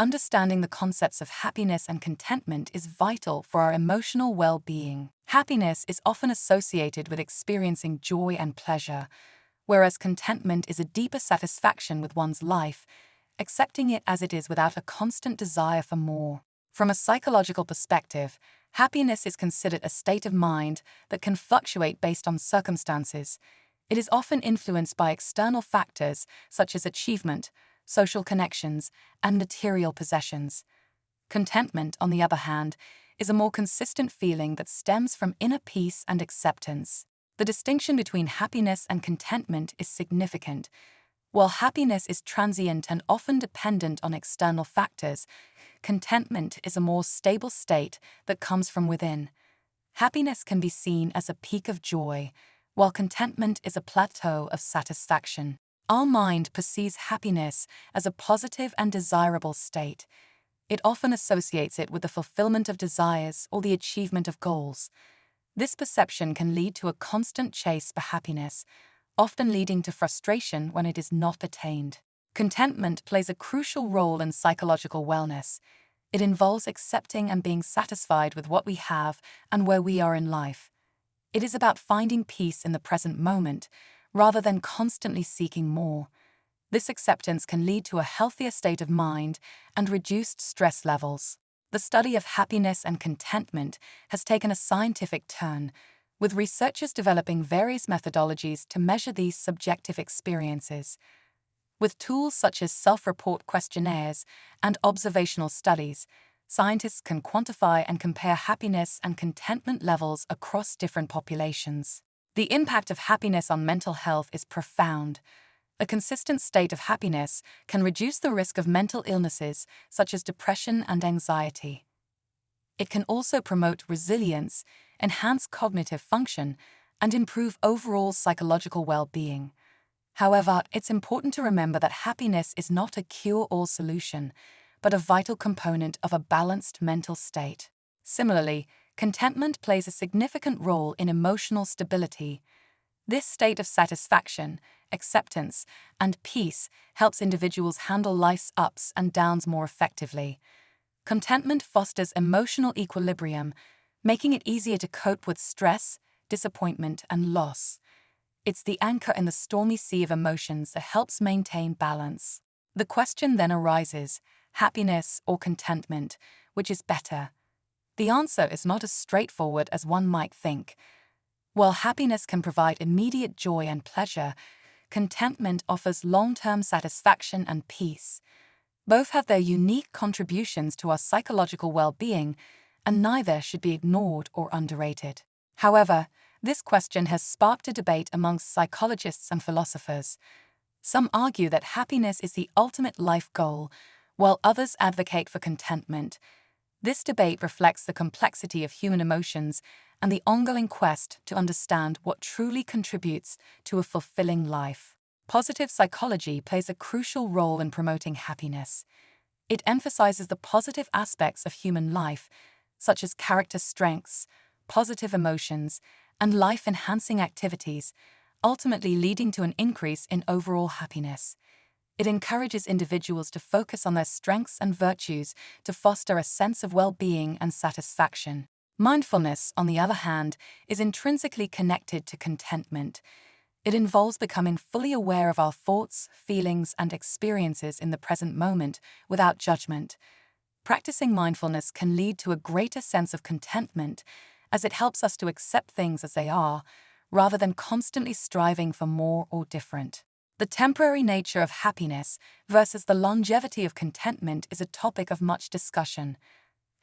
Understanding the concepts of happiness and contentment is vital for our emotional well-being. Happiness is often associated with experiencing joy and pleasure, whereas contentment is a deeper satisfaction with one's life, accepting it as it is without a constant desire for more. From a psychological perspective, happiness is considered a state of mind that can fluctuate based on circumstances. It is often influenced by external factors such as achievement, social connections, and material possessions. Contentment, on the other hand, is a more consistent feeling that stems from inner peace and acceptance. The distinction between happiness and contentment is significant. While happiness is transient and often dependent on external factors, contentment is a more stable state that comes from within. Happiness can be seen as a peak of joy, while contentment is a plateau of satisfaction. Our mind perceives happiness as a positive and desirable state. It often associates it with the fulfillment of desires or the achievement of goals. This perception can lead to a constant chase for happiness, often leading to frustration when it is not attained. Contentment plays a crucial role in psychological wellness. It involves accepting and being satisfied with what we have and where we are in life. It is about finding peace in the present moment, rather than constantly seeking more. This acceptance can lead to a healthier state of mind and reduced stress levels. The study of happiness and contentment has taken a scientific turn, with researchers developing various methodologies to measure these subjective experiences. With tools such as self-report questionnaires and observational studies, scientists can quantify and compare happiness and contentment levels across different populations. The impact of happiness on mental health is profound. A consistent state of happiness can reduce the risk of mental illnesses such as depression and anxiety. It can also promote resilience, enhance cognitive function, and improve overall psychological well-being. However, it's important to remember that happiness is not a cure-all solution, but a vital component of a balanced mental state. Similarly, contentment plays a significant role in emotional stability. This state of satisfaction, acceptance, and peace helps individuals handle life's ups and downs more effectively. Contentment fosters emotional equilibrium, making it easier to cope with stress, disappointment, and loss. It's the anchor in the stormy sea of emotions that helps maintain balance. The question then arises, happiness or contentment, which is better? The answer is not as straightforward as one might think. While happiness can provide immediate joy and pleasure, contentment offers long-term satisfaction and peace. Both have their unique contributions to our psychological well-being, and neither should be ignored or underrated. However, this question has sparked a debate amongst psychologists and philosophers. Some argue that happiness is the ultimate life goal, while others advocate for contentment. This debate reflects the complexity of human emotions and the ongoing quest to understand what truly contributes to a fulfilling life. Positive psychology plays a crucial role in promoting happiness. It emphasizes the positive aspects of human life, such as character strengths, positive emotions, and life-enhancing activities, ultimately leading to an increase in overall happiness. It encourages individuals to focus on their strengths and virtues to foster a sense of well-being and satisfaction. Mindfulness, on the other hand, is intrinsically connected to contentment. It involves becoming fully aware of our thoughts, feelings, and experiences in the present moment without judgment. Practicing mindfulness can lead to a greater sense of contentment, as it helps us to accept things as they are, rather than constantly striving for more or different. The temporary nature of happiness versus the longevity of contentment is a topic of much discussion.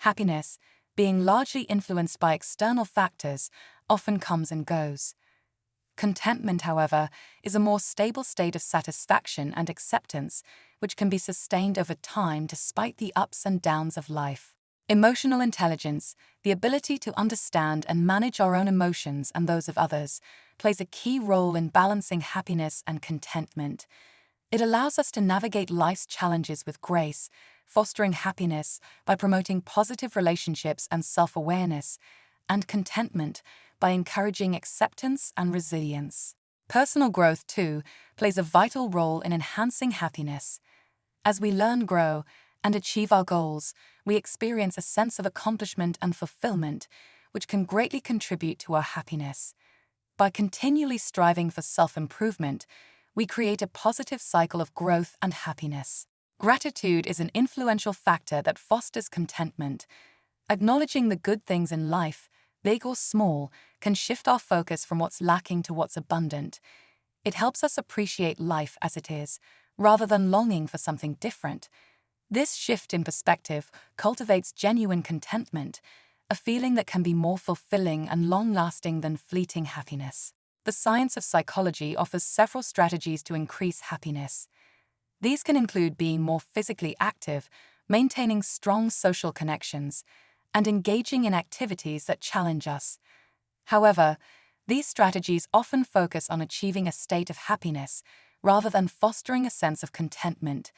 Happiness, being largely influenced by external factors, often comes and goes. Contentment, however, is a more stable state of satisfaction and acceptance, which can be sustained over time despite the ups and downs of life. Emotional intelligence, the ability to understand and manage our own emotions and those of others, plays a key role in balancing happiness and contentment. It allows us to navigate life's challenges with grace, fostering happiness by promoting positive relationships and self-awareness, and contentment by encouraging acceptance and resilience. Personal growth, too, plays a vital role in enhancing happiness. As we learn, grow, and achieve our goals, we experience a sense of accomplishment and fulfillment, which can greatly contribute to our happiness. By continually striving for self-improvement, we create a positive cycle of growth and happiness. Gratitude is an influential factor that fosters contentment. Acknowledging the good things in life, big or small, can shift our focus from what's lacking to what's abundant. It helps us appreciate life as it is, rather than longing for something different. This shift in perspective cultivates genuine contentment, a feeling that can be more fulfilling and long-lasting than fleeting happiness. The science of psychology offers several strategies to increase happiness. These can include being more physically active, maintaining strong social connections, and engaging in activities that challenge us. However, these strategies often focus on achieving a state of happiness rather than fostering a sense of contentment.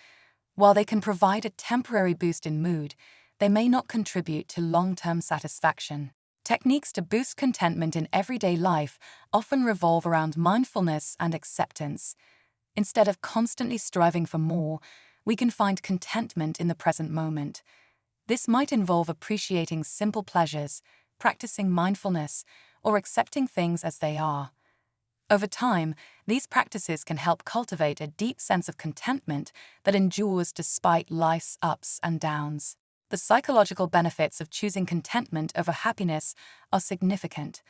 While they can provide a temporary boost in mood, they may not contribute to long-term satisfaction. Techniques to boost contentment in everyday life often revolve around mindfulness and acceptance. Instead of constantly striving for more, we can find contentment in the present moment. This might involve appreciating simple pleasures, practicing mindfulness, or accepting things as they are. Over time, these practices can help cultivate a deep sense of contentment that endures despite life's ups and downs. The psychological benefits of choosing contentment over happiness are significant.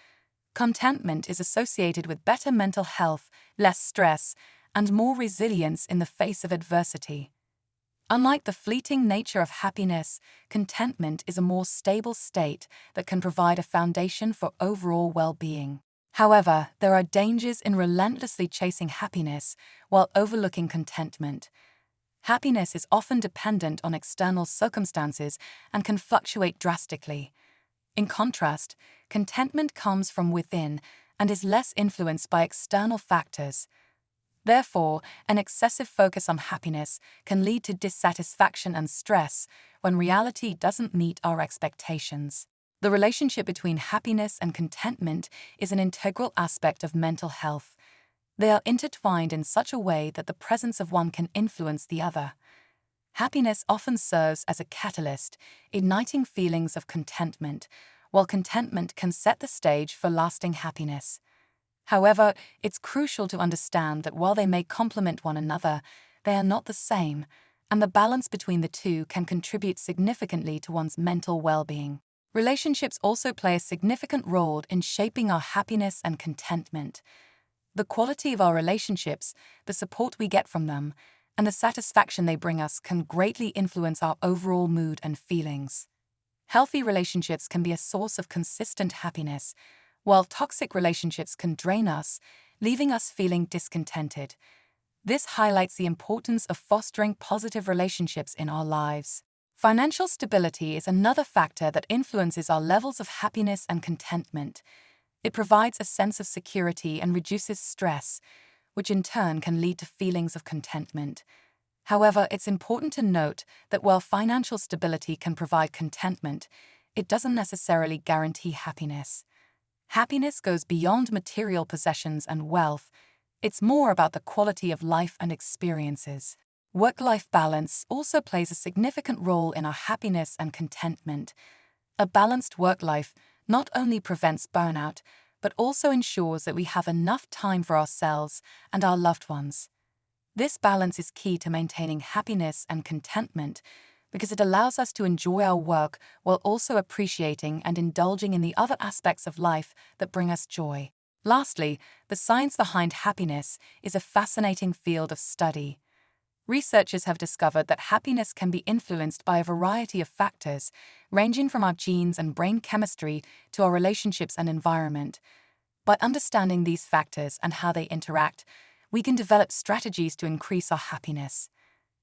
Contentment is associated with better mental health, less stress, and more resilience in the face of adversity. Unlike the fleeting nature of happiness, contentment is a more stable state that can provide a foundation for overall well-being. However, there are dangers in relentlessly chasing happiness while overlooking contentment. Happiness is often dependent on external circumstances and can fluctuate drastically. In contrast, contentment comes from within and is less influenced by external factors. Therefore, an excessive focus on happiness can lead to dissatisfaction and stress when reality doesn't meet our expectations. The relationship between happiness and contentment is an integral aspect of mental health. They are intertwined in such a way that the presence of one can influence the other. Happiness often serves as a catalyst, igniting feelings of contentment, while contentment can set the stage for lasting happiness. However, it's crucial to understand that while they may complement one another, they are not the same, and the balance between the two can contribute significantly to one's mental well-being. Relationships also play a significant role in shaping our happiness and contentment. The quality of our relationships, the support we get from them, and the satisfaction they bring us can greatly influence our overall mood and feelings. Healthy relationships can be a source of consistent happiness, while toxic relationships can drain us, leaving us feeling discontented. This highlights the importance of fostering positive relationships in our lives. Financial stability is another factor that influences our levels of happiness and contentment. It provides a sense of security and reduces stress, which in turn can lead to feelings of contentment. However, it's important to note that while financial stability can provide contentment, it doesn't necessarily guarantee happiness. Happiness goes beyond material possessions and wealth. It's more about the quality of life and experiences. Work-life balance also plays a significant role in our happiness and contentment. A balanced work life not only prevents burnout, but also ensures that we have enough time for ourselves and our loved ones. This balance is key to maintaining happiness and contentment because it allows us to enjoy our work while also appreciating and indulging in the other aspects of life that bring us joy. Lastly, the science behind happiness is a fascinating field of study. Researchers have discovered that happiness can be influenced by a variety of factors, ranging from our genes and brain chemistry to our relationships and environment. By understanding these factors and how they interact, we can develop strategies to increase our happiness.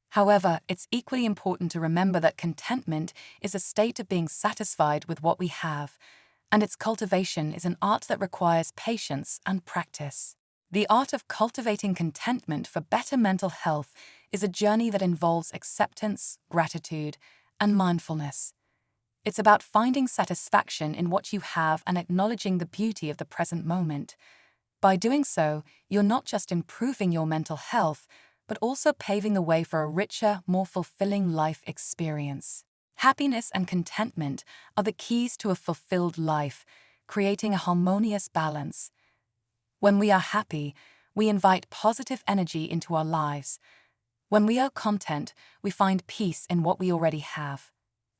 However, it's equally important to remember that contentment is a state of being satisfied with what we have, and its cultivation is an art that requires patience and practice. The art of cultivating contentment for better mental health is a journey that involves acceptance, gratitude, and mindfulness. It's about finding satisfaction in what you have and acknowledging the beauty of the present moment. By doing so, you're not just improving your mental health, but also paving the way for a richer, more fulfilling life experience. Happiness and contentment are the keys to a fulfilled life, creating a harmonious balance. When we are happy, we invite positive energy into our lives. When we are content, we find peace in what we already have.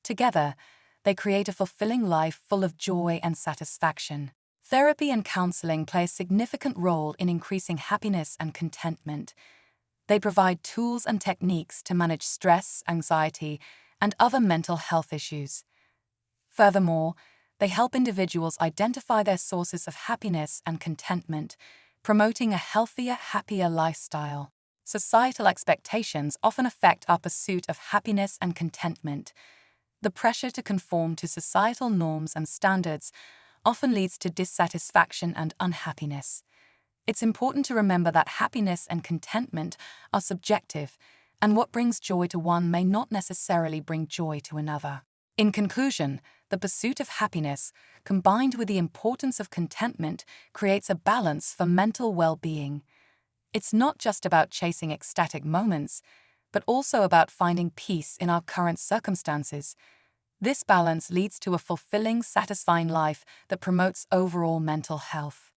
Together, they create a fulfilling life full of joy and satisfaction. Therapy and counseling play a significant role in increasing happiness and contentment. They provide tools and techniques to manage stress, anxiety, and other mental health issues. Furthermore, they help individuals identify their sources of happiness and contentment, promoting a healthier, happier lifestyle. Societal expectations often affect our pursuit of happiness and contentment. The pressure to conform to societal norms and standards often leads to dissatisfaction and unhappiness. It's important to remember that happiness and contentment are subjective, and what brings joy to one may not necessarily bring joy to another. In conclusion, the pursuit of happiness, combined with the importance of contentment, creates a balance for mental well-being. It's not just about chasing ecstatic moments, but also about finding peace in our current circumstances. This balance leads to a fulfilling, satisfying life that promotes overall mental health.